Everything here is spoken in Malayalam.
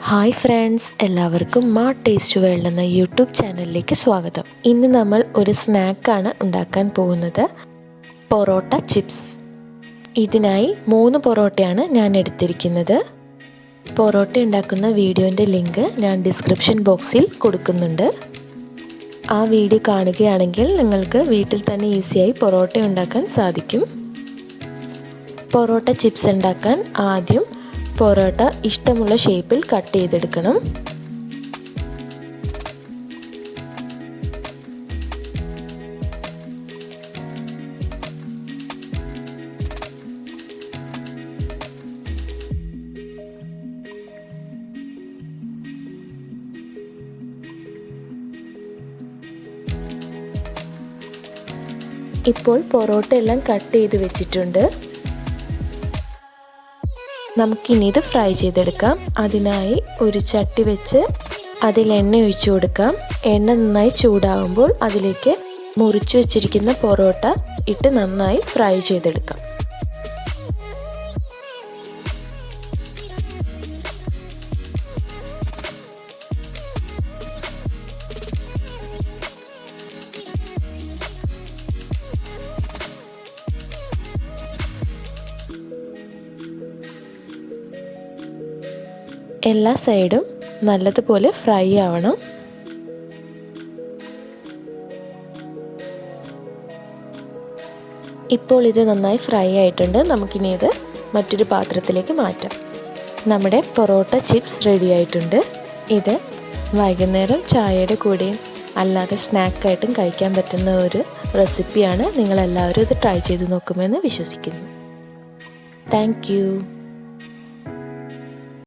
ഹായ് ഫ്രണ്ട്സ്, എല്ലാവർക്കും മാ ടേസ്റ്റ് വേൾഡ് എന്ന യൂട്യൂബ് ചാനലിലേക്ക് സ്വാഗതം. ഇന്ന് നമ്മൾ ഒരു സ്നാക്കാണ് ഉണ്ടാക്കാൻ പോകുന്നത്, പൊറോട്ട ചിപ്സ്. ഇതിനായി 3 പൊറോട്ടയാണ് ഞാൻ എടുത്തിരിക്കുന്നത്. പൊറോട്ട ഉണ്ടാക്കുന്ന വീഡിയോൻ്റെ ലിങ്ക് ഞാൻ ഡിസ്ക്രിപ്ഷൻ ബോക്സിൽ കൊടുക്കുന്നുണ്ട്. ആ വീഡിയോ കാണുകയാണെങ്കിൽ നിങ്ങൾക്ക് വീട്ടിൽ തന്നെ ഈസിയായി പൊറോട്ട ഉണ്ടാക്കാൻ സാധിക്കും. പൊറോട്ട ചിപ്സ് ഉണ്ടാക്കാൻ ആദ്യം പൊറോട്ട ഇഷ്ടമുള്ള ഷേപ്പിൽ കട്ട് ചെയ്തെടുക്കണം. ഇപ്പോൾ പൊറോട്ട എല്ലാം കട്ട് ചെയ്ത് വെച്ചിട്ടുണ്ട്. നമുക്കിനി ഇത് ഫ്രൈ ചെയ്തെടുക്കാം. അതിനായി ഒരു ചട്ടി വെച്ച് അതിൽ എണ്ണ ഒഴിച്ചു കൊടുക്കാം. എണ്ണ നന്നായി ചൂടാകുമ്പോൾ അതിലേക്ക് മുറിച്ചു വെച്ചിരിക്കുന്ന പൊറോട്ട ഇട്ട് നന്നായി ഫ്രൈ ചെയ്തെടുക്കാം. എല്ലാ സൈഡും നല്ലതുപോലെ ഫ്രൈ ആവണം. ഇപ്പോൾ ഇത് നന്നായി ഫ്രൈ ആയിട്ടുണ്ട്. നമുക്കിനി ഇത് മറ്റൊരു പാത്രത്തിലേക്ക് മാറ്റാം. നമ്മുടെ പൊറോട്ട ചിപ്സ് റെഡി ആയിട്ടുണ്ട്. ഇത് വൈകുന്നേരം ചായയുടെ കൂടെയും അല്ലാതെ സ്നാക്കായിട്ടും കഴിക്കാൻ പറ്റുന്ന ഒരു റെസിപ്പിയാണ്. നിങ്ങളെല്ലാവരും ഇത് ട്രൈ ചെയ്ത് നോക്കുമെന്ന് വിശ്വസിക്കുന്നു. Thank you.